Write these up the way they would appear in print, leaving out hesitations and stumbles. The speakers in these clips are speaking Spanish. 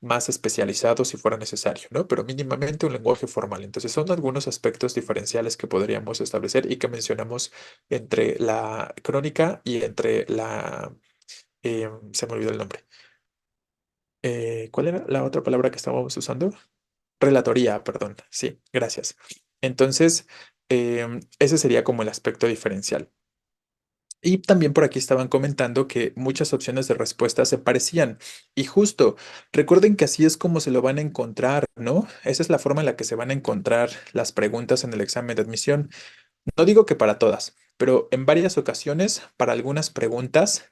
más especializado si fuera necesario, ¿no? Pero mínimamente un lenguaje formal. Entonces son algunos aspectos diferenciales que podríamos establecer y que mencionamos entre la crónica y entre se me olvidó el nombre. ¿Cuál era la otra palabra que estábamos usando? Relatoría, perdón. Sí, gracias. Entonces, ese sería como el aspecto diferencial. Y también por aquí estaban comentando que muchas opciones de respuesta se parecían. Y justo, recuerden que así es como se lo van a encontrar, ¿no? Esa es la forma en la que se van a encontrar las preguntas en el examen de admisión. No digo que para todas, pero en varias ocasiones, para algunas preguntas,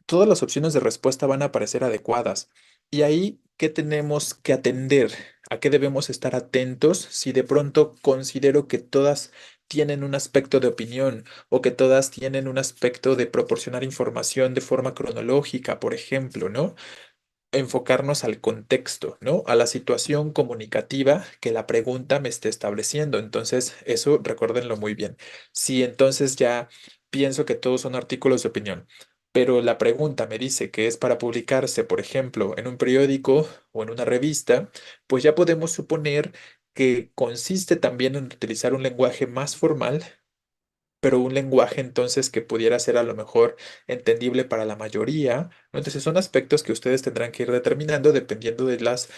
todas las opciones de respuesta van a aparecer adecuadas. Y ahí, ¿qué tenemos que atender? ¿A qué debemos estar atentos si de pronto considero que todas tienen un aspecto de opinión o que todas tienen un aspecto de proporcionar información de forma cronológica, por ejemplo, ¿no? Enfocarnos al contexto, ¿no? A la situación comunicativa que la pregunta me esté estableciendo. Entonces, eso recuérdenlo muy bien. Si entonces ya pienso que todos son artículos de opinión, pero la pregunta me dice que es para publicarse, por ejemplo, en un periódico o en una revista, pues ya podemos suponer que consiste también en utilizar un lenguaje más formal, pero un lenguaje entonces que pudiera ser a lo mejor entendible para la mayoría, ¿no? Entonces son aspectos que ustedes tendrán que ir determinando dependiendo de las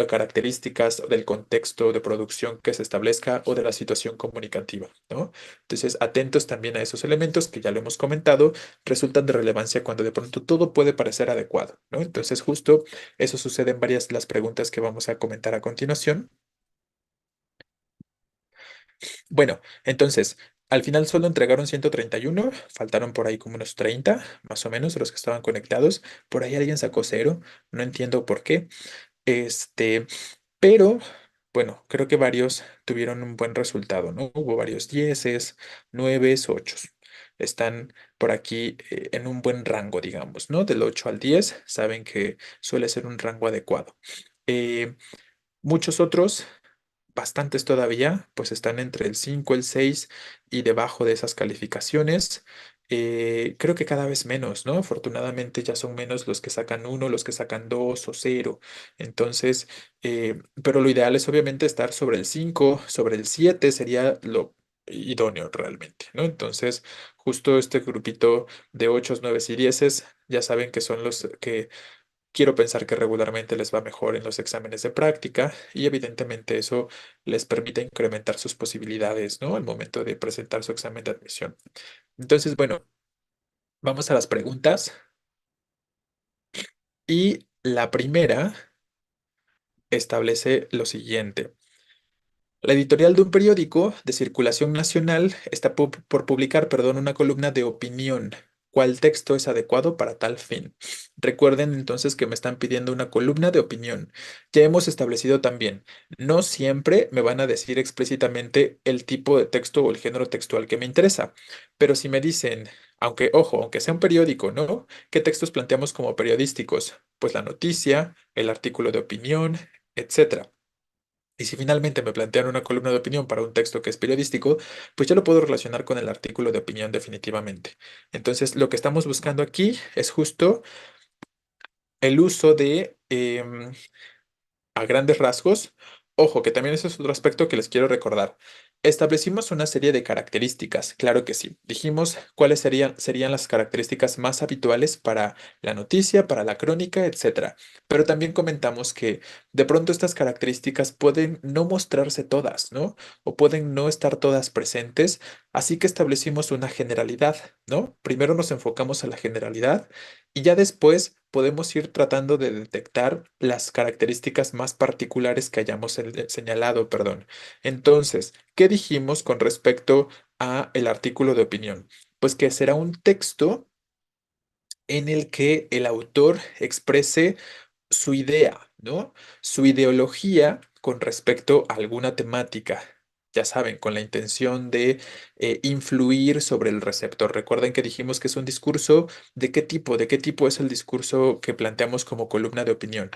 características del contexto de producción que se establezca o de la situación comunicativa, ¿no? Entonces, atentos también a esos elementos que ya lo hemos comentado, resultan de relevancia cuando de pronto todo puede parecer adecuado, ¿no? Entonces, justo eso sucede en varias de las preguntas que vamos a comentar a continuación. Bueno, entonces, al final solo entregaron 131, faltaron por ahí como unos 30, más o menos, de los que estaban conectados. Por ahí alguien sacó cero, no entiendo por qué. Este, pero, bueno, creo que varios tuvieron un buen resultado, ¿no? Hubo varios dieces, nueves, ochos. Están por aquí en un buen rango, digamos, ¿no? Del 8 al 10, saben que suele ser un rango adecuado. Eh, Muchos otros bastantes todavía, pues están entre el 5 el 6 y debajo de esas calificaciones. Creo que cada vez menos, ¿no? Afortunadamente ya son menos los que sacan uno, los que sacan 2 o cero. Entonces, pero lo ideal es obviamente estar sobre el 5 sobre el 7 sería lo idóneo realmente, ¿no? Entonces, justo este grupito de 8, 9 y 10 ya saben que son los que quiero pensar que regularmente les va mejor en los exámenes de práctica y evidentemente eso les permite incrementar sus posibilidades, ¿no? Al momento de presentar su examen de admisión. Entonces, bueno, vamos a las preguntas y la primera establece lo siguiente. La editorial de un periódico de circulación nacional está por publicar, perdón, una columna de opinión. ¿Cuál texto es adecuado para tal fin? Recuerden entonces que me están pidiendo una columna de opinión. Ya hemos establecido también, no siempre me van a decir explícitamente el tipo de texto o el género textual que me interesa, pero si me dicen, aunque, ojo, aunque sea un periódico, ¿no? ¿Qué textos planteamos como periodísticos? Pues la noticia, el artículo de opinión, etcétera. Y si finalmente me plantean una columna de opinión para un texto que es periodístico, pues ya lo puedo relacionar con el artículo de opinión definitivamente. Entonces, lo que estamos buscando aquí es justo el uso de a grandes rasgos, ojo, que también ese es otro aspecto que les quiero recordar. Establecimos una serie de características, claro que sí. Dijimos cuáles serían las características más habituales para la noticia, para la crónica, etcétera. Pero también comentamos que de pronto estas características pueden no mostrarse todas, ¿no? O pueden no estar todas presentes, así que establecimos una generalidad, ¿no? Primero nos enfocamos a la generalidad y ya después podemos ir tratando de detectar las características más particulares que hayamos señalado, perdón. Entonces, ¿qué dijimos con respecto a el artículo de opinión? Pues que será un texto en el que el autor exprese su idea, ¿no? Su ideología con respecto a alguna temática. Ya saben, con la intención de influir sobre el receptor. Recuerden que dijimos que es un discurso ¿de qué tipo? ¿De qué tipo es el discurso que planteamos como columna de opinión?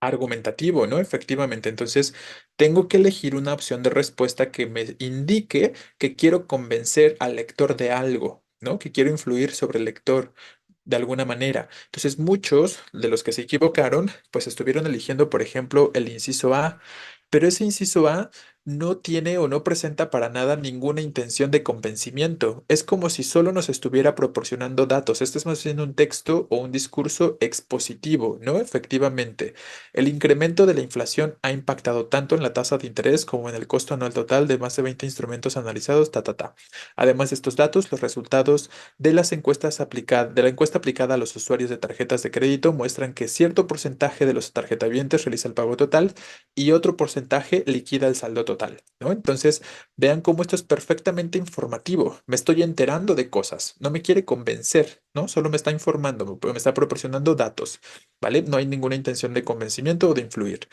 Argumentativo, ¿no? Efectivamente. Entonces, tengo que elegir una opción de respuesta que me indique que quiero convencer al lector de algo, ¿no? Que quiero influir sobre el lector. de alguna manera. Entonces, muchos de los que se equivocaron, pues estuvieron eligiendo, por ejemplo, el inciso A, pero ese inciso A no tiene o no presenta para nada ninguna intención de convencimiento. Es como si solo nos estuviera proporcionando datos. Este es más bien un texto o un discurso expositivo, ¿no? Efectivamente, el incremento de la inflación ha impactado tanto en la tasa de interés como en el costo anual total de más de 20 instrumentos analizados, ta, ta, ta. Además de estos datos, los resultados de la encuesta aplicada a los usuarios de tarjetas de crédito muestran que cierto porcentaje de los tarjetavientes realiza el pago total y otro porcentaje liquida el saldo total, ¿no? Entonces, vean cómo esto es perfectamente informativo. Me estoy enterando de cosas, no me quiere convencer, ¿no? Solo me está informando, me está proporcionando datos, ¿vale? No hay ninguna intención de convencimiento o de influir.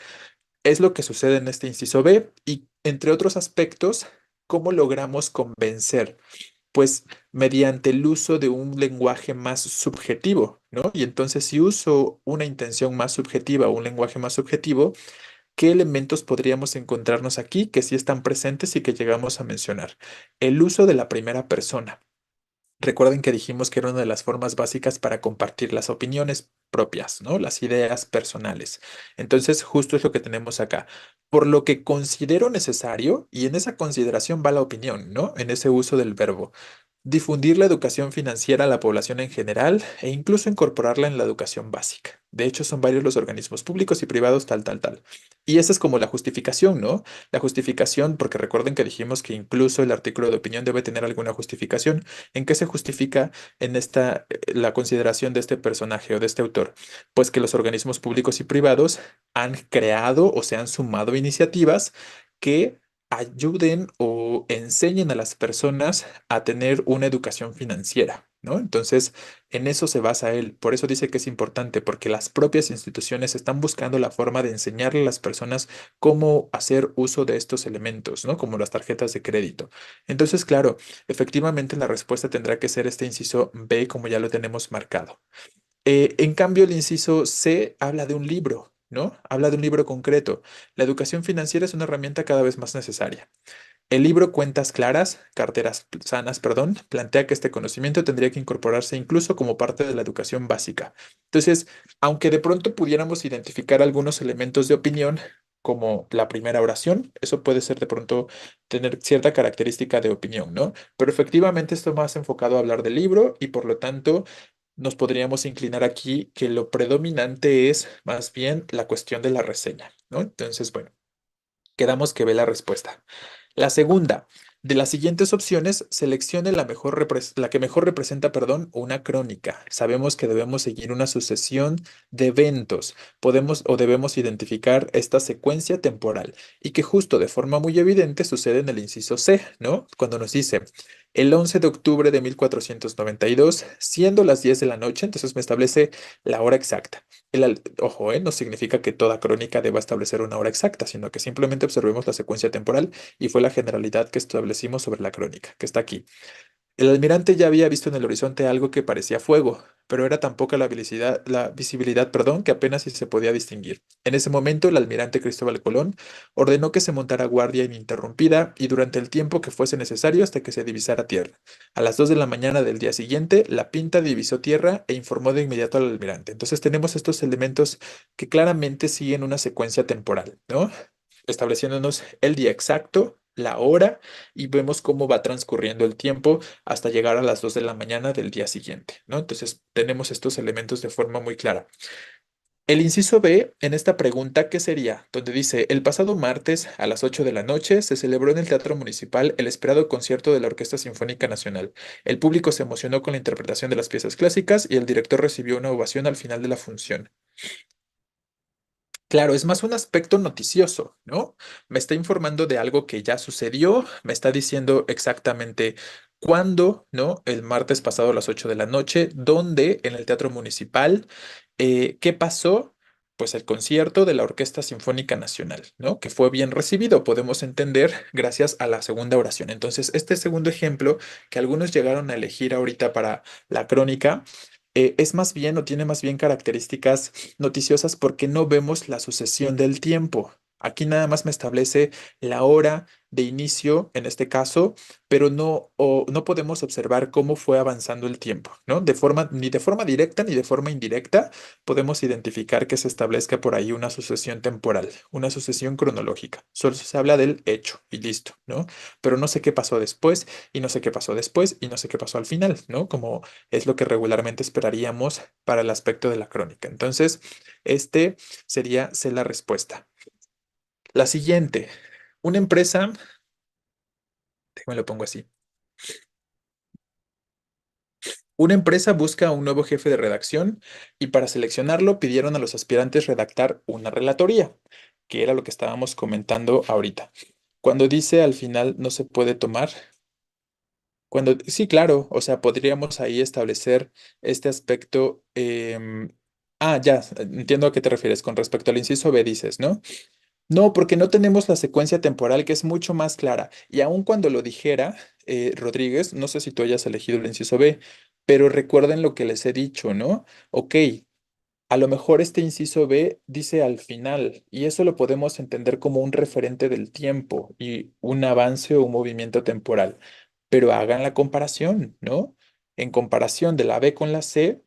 Es lo que sucede en este inciso B y, entre otros aspectos, ¿cómo logramos convencer? Pues mediante el uso de un lenguaje más subjetivo, ¿no? Y entonces, si uso una intención más subjetiva o un lenguaje más subjetivo, ¿qué elementos podríamos encontrarnos aquí que sí están presentes y que llegamos a mencionar? El uso de la primera persona. Recuerden que dijimos que era una de las formas básicas para compartir las opiniones propias, ¿no? Las ideas personales. Entonces, justo es lo que tenemos acá. Por lo que considero necesario, y en esa consideración va la opinión, ¿no? En ese uso del verbo. Difundir la educación financiera a la población en general e incluso incorporarla en la educación básica. De hecho, son varios los organismos públicos y privados, tal, tal, tal. Y esa es como la justificación, ¿no? La justificación, porque recuerden que dijimos que incluso el artículo de opinión debe tener alguna justificación. ¿En qué se justifica en la consideración de este personaje o de este autor? Pues que los organismos públicos y privados han creado o se han sumado iniciativas que ayuden o enseñen a las personas a tener una educación financiera, ¿no? Entonces, en eso se basa él. Por eso dice que es importante, porque las propias instituciones están buscando la forma de enseñarle a las personas cómo hacer uso de estos elementos, ¿no? Como las tarjetas de crédito. Entonces, claro, efectivamente la respuesta tendrá que ser este inciso B, como ya lo tenemos marcado. En cambio, el inciso C habla de un libro, ¿no? Habla de un libro concreto. La educación financiera es una herramienta cada vez más necesaria. El libro Cuentas Claras, Sanas, perdón, plantea que este conocimiento tendría que incorporarse incluso como parte de la educación básica. Entonces, aunque de pronto pudiéramos identificar algunos elementos de opinión, como la primera oración, eso puede ser de pronto tener cierta característica de opinión, ¿no? Pero efectivamente esto más enfocado a hablar del libro y por lo tanto nos podríamos inclinar aquí que lo predominante es más bien la cuestión de la reseña, ¿no? Entonces, bueno, quedamos que ve la respuesta. La segunda, de las siguientes opciones, seleccione la que mejor representa, perdón, una crónica. Sabemos que debemos seguir una sucesión de eventos. Podemos o debemos identificar esta secuencia temporal y que justo de forma muy evidente sucede en el inciso C, ¿no? Cuando nos dice el 11 de octubre de 1492, siendo las 10 de la noche, entonces me establece la hora exacta. Ojo, no significa que toda crónica deba establecer una hora exacta, sino que simplemente observemos la secuencia temporal y fue la generalidad que establecimos sobre la crónica, que está aquí. El almirante ya había visto en el horizonte algo que parecía fuego, pero era tan poca la visibilidad, perdón, que apenas si se podía distinguir. En ese momento, el almirante Cristóbal Colón ordenó que se montara guardia ininterrumpida y durante el tiempo que fuese necesario hasta que se divisara tierra. A las 2 de la mañana del día siguiente, la Pinta divisó tierra e informó de inmediato al almirante. Entonces tenemos estos elementos que claramente siguen una secuencia temporal, ¿no? Estableciéndonos el día exacto, la hora y vemos cómo va transcurriendo el tiempo hasta llegar a las 2 de la mañana del día siguiente, ¿no? Entonces tenemos estos elementos de forma muy clara. El inciso B en esta pregunta, ¿qué sería? Donde dice, el pasado martes a las 8 de la noche se celebró en el Teatro Municipal el esperado concierto de la Orquesta Sinfónica Nacional. El público se emocionó con la interpretación de las piezas clásicas y el director recibió una ovación al final de la función. Claro, es más un aspecto noticioso, ¿no? Me está informando de algo que ya sucedió, me está diciendo exactamente cuándo, ¿no? El martes pasado a las 8 de la noche, dónde, en el Teatro Municipal, ¿qué pasó? Pues el concierto de la Orquesta Sinfónica Nacional, ¿no? Que fue bien recibido, podemos entender, gracias a la segunda oración. Entonces, este segundo ejemplo que algunos llegaron a elegir ahorita para la crónica, es más bien o tiene más bien características noticiosas porque no vemos la sucesión del tiempo. Aquí nada más me establece la hora de inicio, en este caso, pero no podemos observar cómo fue avanzando el tiempo, ¿no? Ni de forma directa ni de forma indirecta podemos identificar que se establezca por ahí una sucesión temporal, una sucesión cronológica. Solo se habla del hecho y listo, ¿no? Pero no sé qué pasó después y no sé qué pasó después y no sé qué pasó al final, ¿no? Como es lo que regularmente esperaríamos para el aspecto de la crónica. Entonces, este sería C la respuesta. La siguiente, una empresa, déjame lo pongo así. Una empresa busca a un nuevo jefe de redacción y para seleccionarlo pidieron a los aspirantes redactar una relatoría, que era lo que estábamos comentando ahorita. Cuando dice al final no se puede tomar, sí, claro, o sea, podríamos ahí establecer este aspecto. Ya, entiendo a qué te refieres. Con respecto al inciso B, dices, ¿no? No, porque no tenemos la secuencia temporal que es mucho más clara. Y aun cuando lo dijera Rodríguez, no sé si tú hayas elegido el inciso B, pero recuerden lo que les he dicho, ¿no? Ok, a lo mejor este inciso B dice al final, y eso lo podemos entender como un referente del tiempo y un avance o un movimiento temporal. Pero hagan la comparación, ¿no? En comparación de la B con la C,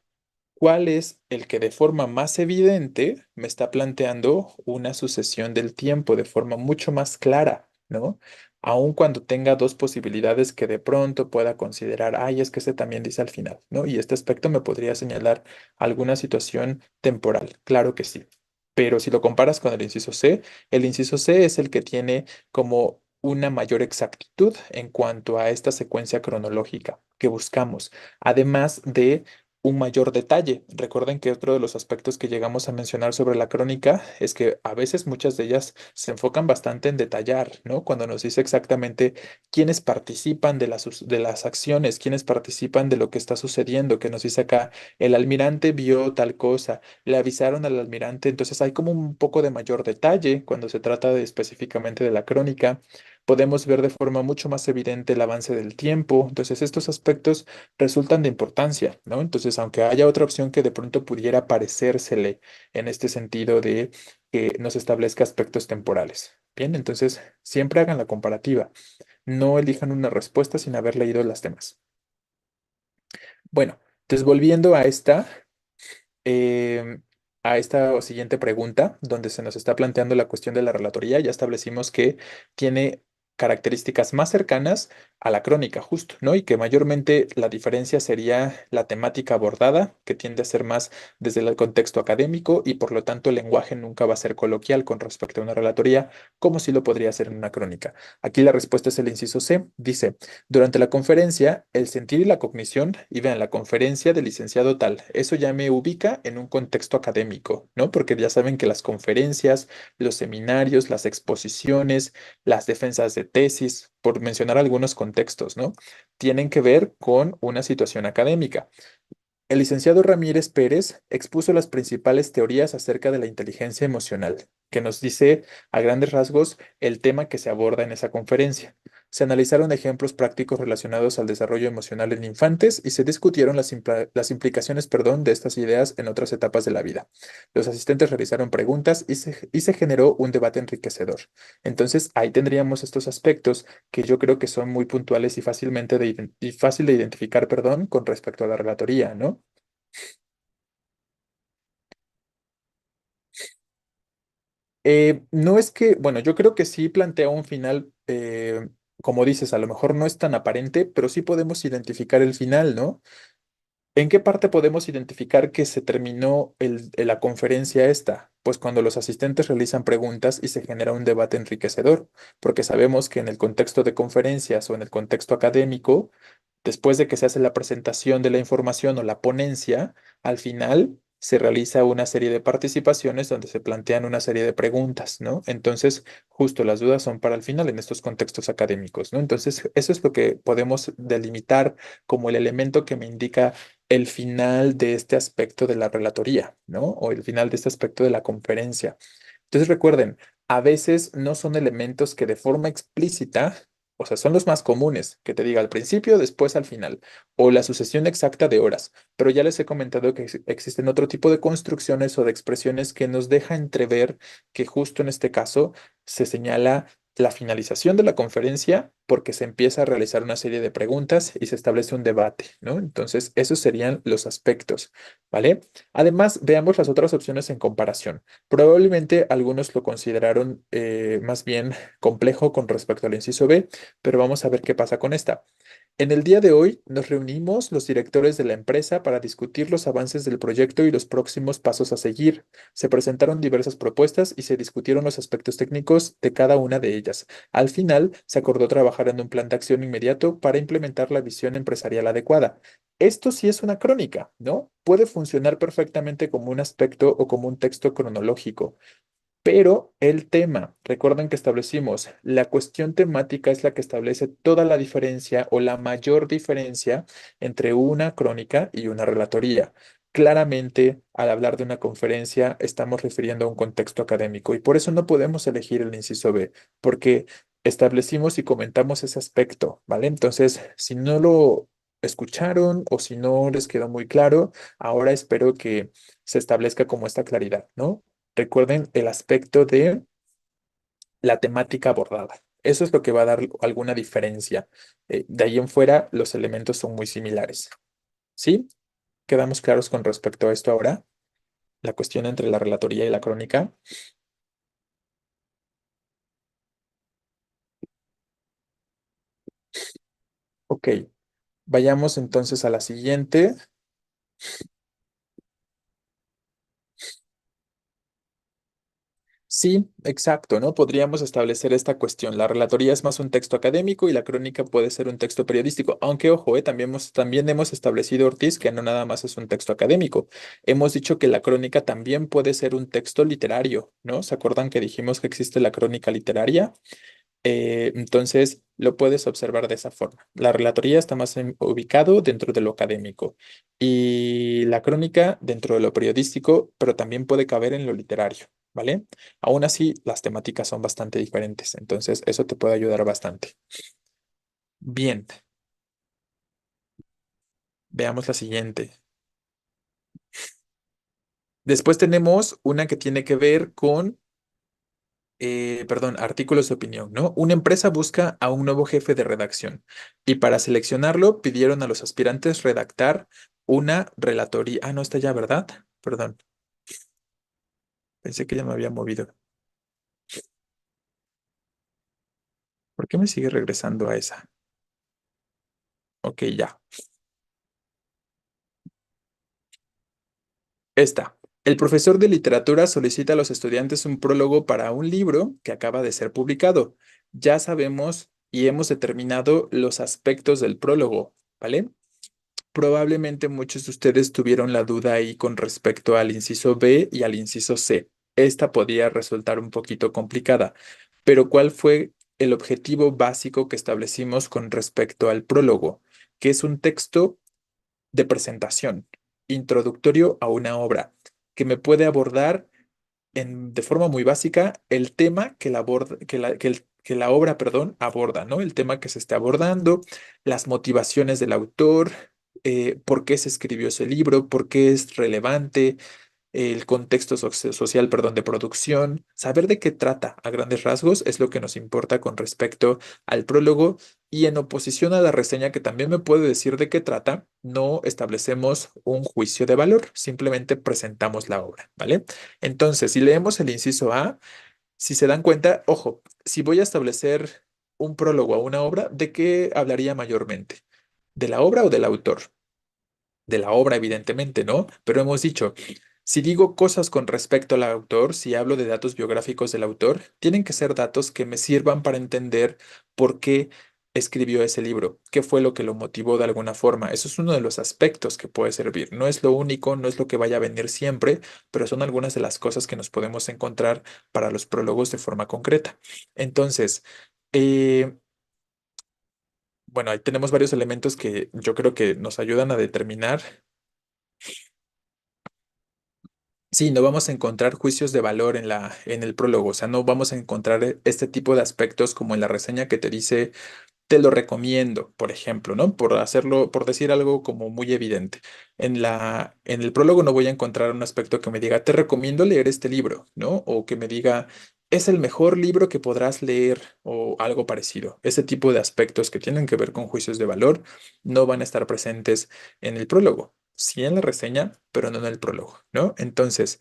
¿cuál es el que de forma más evidente me está planteando una sucesión del tiempo de forma mucho más clara, ¿no? Aun cuando tenga dos posibilidades que de pronto pueda considerar, ay, es que ese también dice al final, ¿no? Y este aspecto me podría señalar alguna situación temporal, claro que sí. Pero si lo comparas con el inciso C es el que tiene como una mayor exactitud en cuanto a esta secuencia cronológica que buscamos, además de un mayor detalle. Recuerden que otro de los aspectos que llegamos a mencionar sobre la crónica es que a veces muchas de ellas se enfocan bastante en detallar, ¿no? Cuando nos dice exactamente quiénes participan de las acciones, quiénes participan de lo que está sucediendo, que nos dice acá, el almirante vio tal cosa, le avisaron al almirante, entonces hay como un poco de mayor detalle cuando se trata de específicamente de la crónica. Podemos ver de forma mucho más evidente el avance del tiempo. Entonces, estos aspectos resultan de importancia, ¿no? Entonces, aunque haya otra opción que de pronto pudiera parecérsele en este sentido de que nos establezca aspectos temporales. Bien, entonces siempre hagan la comparativa. No elijan una respuesta sin haber leído las demás. Bueno, entonces volviendo em, a esta siguiente pregunta, donde se nos está planteando la cuestión de la relatoría, ya establecimos que tiene características más cercanas a la crónica, justo, ¿no? Y que mayormente la diferencia sería la temática abordada, que tiende a ser más desde el contexto académico y por lo tanto el lenguaje nunca va a ser coloquial con respecto a una relatoría, como si lo podría ser en una crónica. Aquí la respuesta es el inciso C, dice. Durante la conferencia, el sentir y la cognición, y vean, la conferencia del licenciado tal, eso ya me ubica en un contexto académico, ¿no? Porque ya saben que las conferencias, los seminarios, las exposiciones, las defensas de tesis, por mencionar algunos contextos, ¿no? Tienen que ver con una situación académica. El licenciado Ramírez Pérez expuso las principales teorías acerca de la inteligencia emocional, que nos dice a grandes rasgos el tema que se aborda en esa conferencia. Se analizaron ejemplos prácticos relacionados al desarrollo emocional en infantes y se discutieron las implicaciones, perdón, de estas ideas en otras etapas de la vida. Los asistentes realizaron preguntas y se generó un debate enriquecedor. Entonces, ahí tendríamos estos aspectos que yo creo que son muy puntuales y fácil de identificar, perdón, con respecto a la relatoría, ¿no? No es que, bueno, yo creo que sí plantea un final, como dices, a lo mejor no es tan aparente, pero sí podemos identificar el final, ¿no? ¿En qué parte podemos identificar que se terminó la conferencia esta? Pues cuando los asistentes realizan preguntas y se genera un debate enriquecedor, porque sabemos que en el contexto de conferencias o en el contexto académico, después de que se hace la presentación de la información o la ponencia, al final se realiza una serie de participaciones donde se plantean una serie de preguntas, ¿no? Entonces, justo las dudas son para el final en estos contextos académicos, ¿no? Entonces, eso es lo que podemos delimitar como el elemento que me indica el final de este aspecto de la relatoría, ¿no? O el final de este aspecto de la conferencia. Entonces recuerden, a veces no son elementos que de forma explícita O sea, son los más comunes, que te diga al principio, después al final, o la sucesión exacta de horas. Pero ya les he comentado que existen otro tipo de construcciones o de expresiones que nos deja entrever que justo en este caso se señala la finalización de la conferencia porque se empieza a realizar una serie de preguntas y se establece un debate, ¿no? Entonces, esos serían los aspectos, ¿vale? Además, veamos las otras opciones en comparación. Probablemente algunos lo consideraron más bien complejo con respecto al inciso B, pero vamos a ver qué pasa con esta. En el día de hoy nos reunimos los directores de la empresa para discutir los avances del proyecto y los próximos pasos a seguir. Se presentaron diversas propuestas y se discutieron los aspectos técnicos de cada una de ellas. Al final, se acordó trabajar en un plan de acción inmediato para implementar la visión empresarial adecuada. Esto sí es una crónica, ¿no? Puede funcionar perfectamente como un aspecto o como un texto cronológico. Pero el tema, recuerden que establecimos, la cuestión temática es la que establece toda la diferencia o la mayor diferencia entre una crónica y una relatoría. Claramente, al hablar de una conferencia, estamos refiriendo a un contexto académico y por eso no podemos elegir el inciso B, porque establecimos y comentamos ese aspecto, ¿vale? Entonces, si no lo escucharon o si no les quedó muy claro, ahora espero que se establezca como esta claridad, ¿no? Recuerden el aspecto de la temática abordada. Eso es lo que va a dar alguna diferencia. De ahí en fuera, los elementos son muy similares. ¿Sí? ¿Quedamos claros con respecto a esto ahora? La cuestión entre la relatoría y la crónica. Ok, vayamos entonces a la siguiente. Sí, exacto, ¿no? Podríamos establecer esta cuestión. La relatoría es más un texto académico y la crónica puede ser un texto periodístico. Aunque, ojo, también hemos establecido, Ortiz, que no nada más es un texto académico. Hemos dicho que la crónica también puede ser un texto literario, ¿no? ¿Se acuerdan que dijimos que existe la crónica literaria? Entonces, lo puedes observar de esa forma. La relatoría está más ubicado dentro de lo académico y la crónica dentro de lo periodístico, pero también puede caber en lo literario, ¿vale? Aún así, las temáticas son bastante diferentes, entonces eso te puede ayudar bastante. Bien, veamos la siguiente. Después tenemos una que tiene que ver con perdón, artículos de opinión, ¿no? Una empresa busca a un nuevo jefe de redacción y para seleccionarlo pidieron a los aspirantes redactar una relatoría. Ah, no está ya, ¿verdad? Perdón, pensé que ya me había movido. ¿Por qué me sigue regresando a esa? Ok, ya. Esta. El profesor de literatura solicita a los estudiantes un prólogo para un libro que acaba de ser publicado. Ya sabemos y hemos determinado los aspectos del prólogo, ¿vale? Probablemente muchos de ustedes tuvieron la duda ahí con respecto al inciso B y al inciso C. Esta podría resultar un poquito complicada, pero ¿cuál fue el objetivo básico que establecimos con respecto al prólogo? Que es un texto de presentación, introductorio a una obra, que me puede abordar de forma muy básica el tema que que la obra, perdón, aborda, ¿no? El tema que se está abordando, las motivaciones del autor, por qué se escribió ese libro, por qué es relevante, el contexto social, perdón, de producción, saber de qué trata a grandes rasgos es lo que nos importa con respecto al prólogo y en oposición a la reseña que también me puede decir de qué trata, no establecemos un juicio de valor, simplemente presentamos la obra, ¿vale? Entonces, si leemos el inciso A, si se dan cuenta, ojo, si voy a establecer un prólogo a una obra, ¿de qué hablaría mayormente? ¿De la obra o del autor? De la obra, evidentemente, ¿no? Pero hemos dicho, si digo cosas con respecto al autor, si hablo de datos biográficos del autor, tienen que ser datos que me sirvan para entender por qué escribió ese libro, qué fue lo que lo motivó de alguna forma. Eso es uno de los aspectos que puede servir. No es lo único, no es lo que vaya a venir siempre, pero son algunas de las cosas que nos podemos encontrar para los prólogos de forma concreta. Entonces, eh, bueno, ahí tenemos varios elementos que yo creo que nos ayudan a determinar. Sí, no vamos a encontrar juicios de valor en en el prólogo, o sea, no vamos a encontrar este tipo de aspectos como en la reseña que te dice, te lo recomiendo, por ejemplo, ¿no? Por hacerlo, por decir algo como muy evidente. En el prólogo no voy a encontrar un aspecto que me diga, te recomiendo leer este libro, ¿no? O que me diga, es el mejor libro que podrás leer o algo parecido. Ese tipo de aspectos que tienen que ver con juicios de valor no van a estar presentes en el prólogo. Sí en la reseña, pero no en el prólogo, ¿no? Entonces,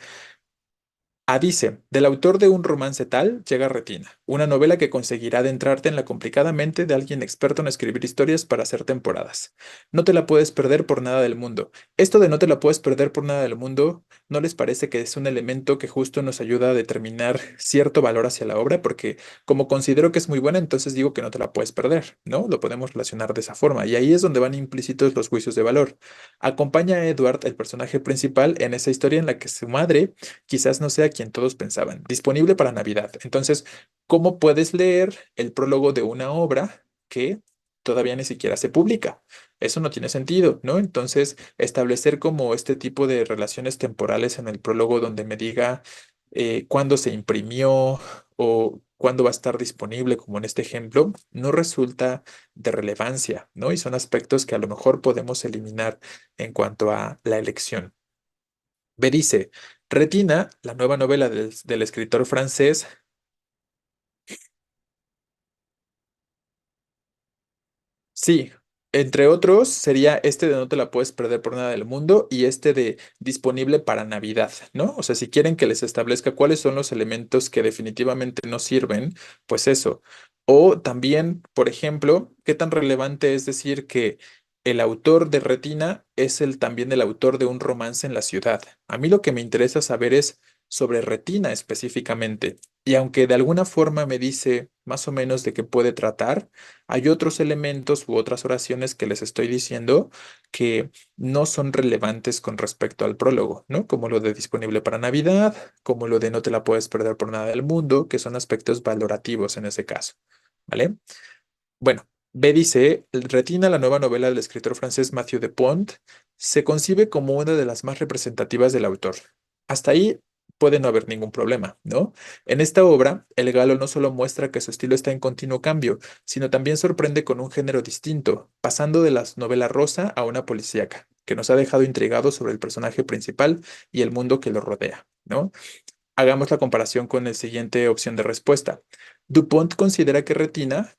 dice, del autor de un romance tal, llega Retina, una novela que conseguirá adentrarte en la complicada mente de alguien experto en escribir historias para hacer temporadas. No te la puedes perder por nada del mundo. Esto de no te la puedes perder por nada del mundo, ¿no les parece que es un elemento que justo nos ayuda a determinar cierto valor hacia la obra? Porque como considero que es muy buena, entonces digo que no te la puedes perder, ¿no? Lo podemos relacionar de esa forma. Y ahí es donde van implícitos los juicios de valor. Acompaña a Edward, el personaje principal, en esa historia en la que su madre quizás no sea quien todos pensaban. Disponible para Navidad. Entonces, ¿cómo puedes leer el prólogo de una obra que todavía ni siquiera se publica? Eso no tiene sentido, ¿no? Entonces, establecer como este tipo de relaciones temporales en el prólogo donde me diga cuándo se imprimió o cuándo va a estar disponible, como en este ejemplo, no resulta de relevancia, ¿no? Y son aspectos que a lo mejor podemos eliminar en cuanto a la elección. B dice, Retina, la nueva novela del escritor francés. Sí, entre otros sería este de no te la puedes perder por nada del mundo y este de disponible para Navidad, ¿no? O sea, si quieren que les establezca cuáles son los elementos que definitivamente no sirven, pues eso. O también, por ejemplo, qué tan relevante es decir que el autor de Retina es el también el autor de un romance en la ciudad. A mí lo que me interesa saber es sobre Retina específicamente. Y aunque de alguna forma me dice más o menos de qué puede tratar, hay otros elementos u otras oraciones que les estoy diciendo que no son relevantes con respecto al prólogo, ¿no? Como lo de disponible para Navidad, como lo de no te la puedes perder por nada del mundo, que son aspectos valorativos en ese caso, ¿vale? Bueno, B dice, Retina, la nueva novela del escritor francés Mathieu de Pont, se concibe como una de las más representativas del autor. Hasta ahí puede no haber ningún problema, ¿no? En esta obra, el Galo no solo muestra que su estilo está en continuo cambio, sino también sorprende con un género distinto, pasando de la novela rosa a una policíaca, que nos ha dejado intrigados sobre el personaje principal y el mundo que lo rodea, ¿no? Hagamos la comparación con la siguiente opción de respuesta. Dupont considera que Retina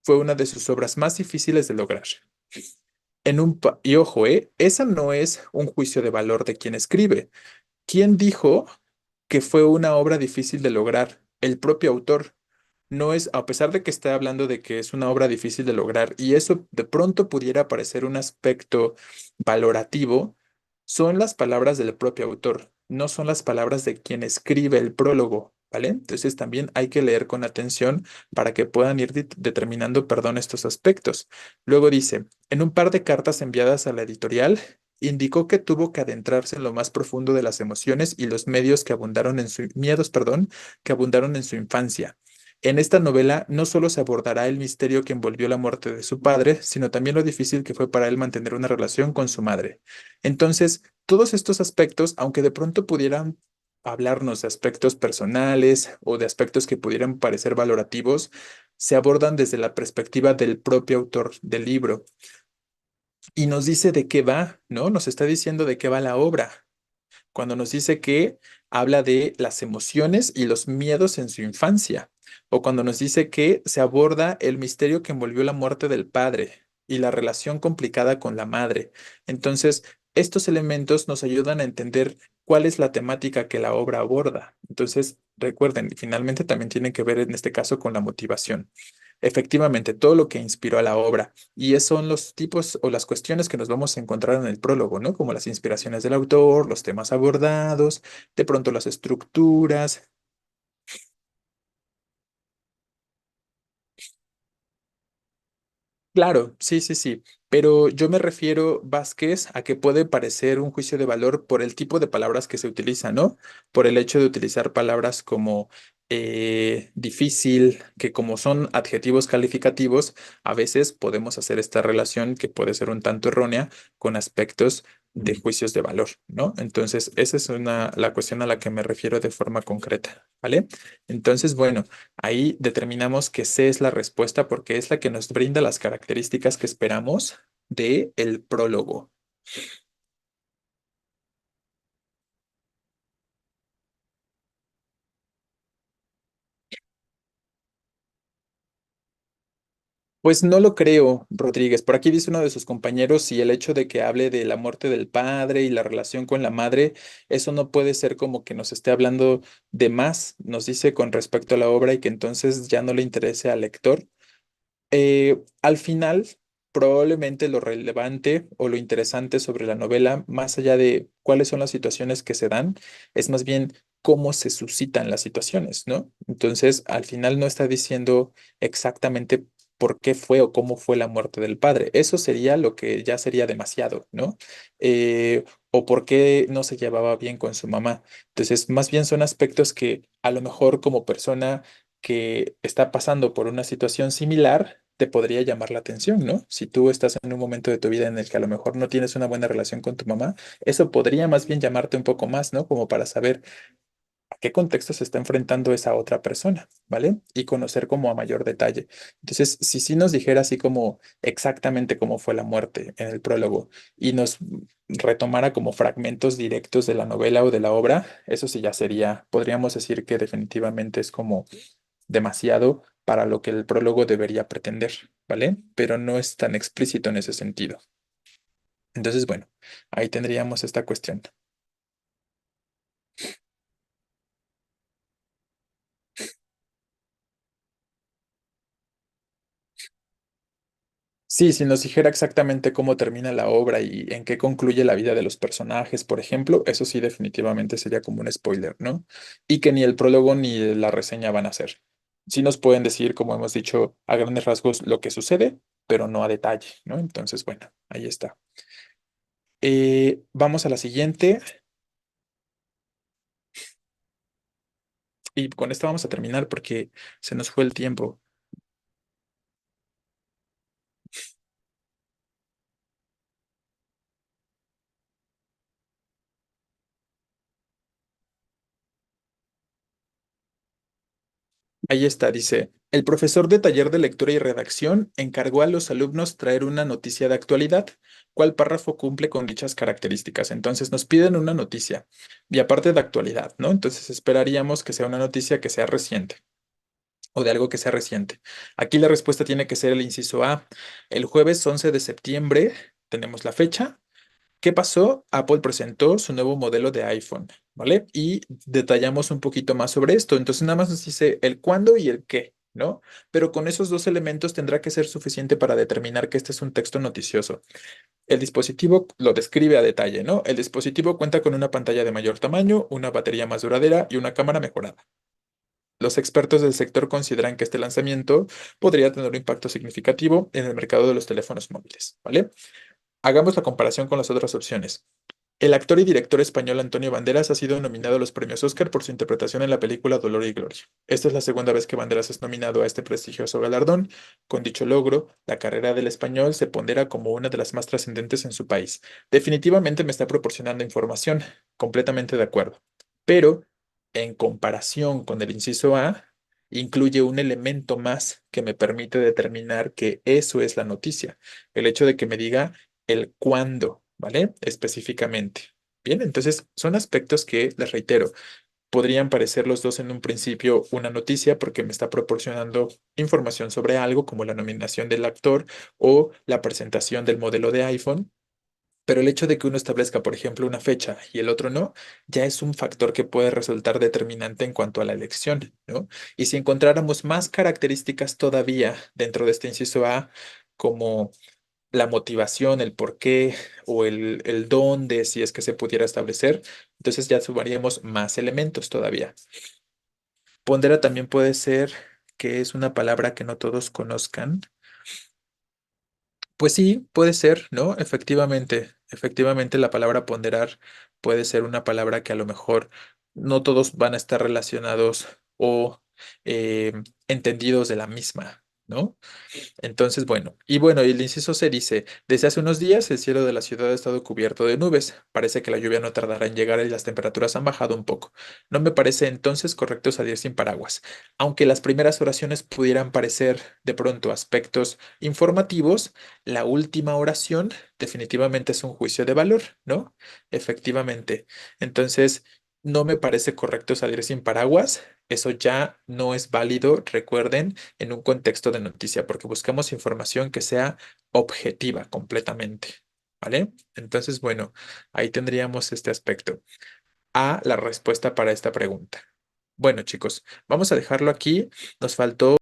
fue una de sus obras más difíciles de lograr. Y ojo, esa no es un juicio de valor de quien escribe. ¿Quién dijo que fue una obra difícil de lograr? El propio autor. No es, a pesar de que está hablando de que es una obra difícil de lograr, y eso de pronto pudiera parecer un aspecto valorativo, son las palabras del propio autor, no son las palabras de quien escribe el prólogo, ¿vale? Entonces también hay que leer con atención para que puedan ir determinando, perdón, estos aspectos. Luego dice, en un par de cartas enviadas a la editorial, indicó que tuvo que adentrarse en lo más profundo de las emociones y los medios que abundaron en su miedos, perdón, que abundaron en su infancia. En esta novela no solo se abordará el misterio que envolvió la muerte de su padre, sino también lo difícil que fue para él mantener una relación con su madre. Entonces, todos estos aspectos, aunque de pronto pudieran hablarnos de aspectos personales o de aspectos que pudieran parecer valorativos, se abordan desde la perspectiva del propio autor del libro y nos dice de qué va, ¿no? Nos está diciendo de qué va la obra cuando nos dice que habla de las emociones y los miedos en su infancia, o cuando nos dice que se aborda el misterio que envolvió la muerte del padre y la relación complicada con la madre. Entonces, estos elementos nos ayudan a entender cuál es la temática que la obra aborda. Entonces, recuerden, finalmente también tiene que ver en este caso con la motivación. Efectivamente, todo lo que inspiró a la obra. Y esos son los tipos o las cuestiones que nos vamos a encontrar en el prólogo, ¿no? Como las inspiraciones del autor, los temas abordados, de pronto las estructuras. Claro, sí, sí, sí. Pero yo me refiero, Vázquez, a que puede parecer un juicio de valor por el tipo de palabras que se utilizan, ¿no? Por el hecho de utilizar palabras como difícil, que como son adjetivos calificativos, a veces podemos hacer esta relación que puede ser un tanto errónea con aspectos de juicios de valor, ¿no? Entonces, esa es la cuestión a la que me refiero de forma concreta. ¿vale? Entonces, bueno, ahí determinamos que C es la respuesta porque es la que nos brinda las características que esperamos de el prólogo. Pues no lo creo, Rodríguez. Por aquí dice uno de sus compañeros si el hecho de que hable de la muerte del padre y la relación con la madre, eso no puede ser como que nos esté hablando de más, nos dice con respecto a la obra y que entonces ya no le interese al lector. Al final, probablemente lo relevante o lo interesante sobre la novela, más allá de cuáles son las situaciones que se dan, es más bien cómo se suscitan las situaciones, ¿no? Entonces, al final no está diciendo exactamente por qué fue o cómo fue la muerte del padre. Eso sería lo que ya sería demasiado, ¿no? O por qué no se llevaba bien con su mamá. Entonces, más bien son aspectos que a lo mejor como persona que está pasando por una situación similar, te podría llamar la atención, ¿no? Si tú estás en un momento de tu vida en el que a lo mejor no tienes una buena relación con tu mamá, eso podría más bien llamarte un poco más, ¿no? Como para saber a qué contexto se está enfrentando esa otra persona, ¿vale? Y conocer como a mayor detalle. Entonces, si sí nos dijera así como exactamente cómo fue la muerte en el prólogo y nos retomara como fragmentos directos de la novela o de la obra, eso sí ya sería, podríamos decir que definitivamente es como demasiado para lo que el prólogo debería pretender, ¿vale? Pero no es tan explícito en ese sentido. Entonces, bueno, ahí tendríamos esta cuestión. Sí, si nos dijera exactamente cómo termina la obra y en qué concluye la vida de los personajes, por ejemplo, eso sí definitivamente sería como un spoiler, ¿no? Y que ni el prólogo ni la reseña van a ser. Sí nos pueden decir, como hemos dicho, a grandes rasgos lo que sucede, pero no a detalle, ¿no? Entonces, bueno, ahí está. Vamos a la siguiente y con esto vamos a terminar porque se nos fue el tiempo. Ahí está, dice, el profesor de taller de lectura y redacción encargó a los alumnos traer una noticia de actualidad. ¿Cuál párrafo cumple con dichas características? Entonces nos piden una noticia y aparte de actualidad, ¿no? Entonces esperaríamos que sea una noticia que sea reciente o de algo que sea reciente. Aquí la respuesta tiene que ser el inciso A. El jueves 11 de septiembre tenemos la fecha. ¿Qué pasó? Apple presentó su nuevo modelo de iPhone, ¿vale? Y detallamos un poquito más sobre esto. Entonces nada más nos dice el cuándo y el qué, ¿no? Pero con esos dos elementos tendrá que ser suficiente para determinar que este es un texto noticioso. El dispositivo lo describe a detalle, ¿no? El dispositivo cuenta con una pantalla de mayor tamaño, una batería más duradera y una cámara mejorada. Los expertos del sector consideran que este lanzamiento podría tener un impacto significativo en el mercado de los teléfonos móviles, ¿vale? Hagamos la comparación con las otras opciones. El actor y director español Antonio Banderas ha sido nominado a los premios Oscar por su interpretación en la película Dolor y Gloria. Esta es la segunda vez que Banderas es nominado a este prestigioso galardón. Con dicho logro, la carrera del español se pondera como una de las más trascendentes en su país. Definitivamente me está proporcionando información, completamente de acuerdo. Pero, en comparación con el inciso A, incluye un elemento más que me permite determinar que eso es la noticia. El hecho de que me diga el cuándo, ¿vale? Específicamente. Bien, entonces son aspectos que, les reitero, podrían parecer los dos en un principio una noticia porque me está proporcionando información sobre algo como la nominación del actor o la presentación del modelo de iPhone. Pero el hecho de que uno establezca, por ejemplo, una fecha y el otro no, ya es un factor que puede resultar determinante en cuanto a la elección, ¿no? Y si encontráramos más características todavía dentro de este inciso A, como la motivación, el por qué o el dónde, si es que se pudiera establecer, entonces ya sumaríamos más elementos todavía. Pondera también puede ser que es una palabra que no todos conozcan. Pues sí, puede ser, ¿no? Efectivamente la palabra ponderar puede ser una palabra que a lo mejor no todos van a estar relacionados o entendidos de la misma. ¿no? Entonces, bueno, y bueno, el inciso C dice, desde hace unos días el cielo de la ciudad ha estado cubierto de nubes. Parece que la lluvia no tardará en llegar y las temperaturas han bajado un poco. No me parece entonces correcto salir sin paraguas. Aunque las primeras oraciones pudieran parecer de pronto aspectos informativos, la última oración definitivamente es un juicio de valor, ¿no? Efectivamente. Entonces, no me parece correcto salir sin paraguas. Eso ya no es válido, recuerden en un contexto de noticia, porque buscamos información que sea objetiva completamente, ¿vale? Entonces, bueno, ahí tendríamos este aspecto. A, la respuesta para esta pregunta. Bueno, chicos, vamos a dejarlo aquí. Nos faltó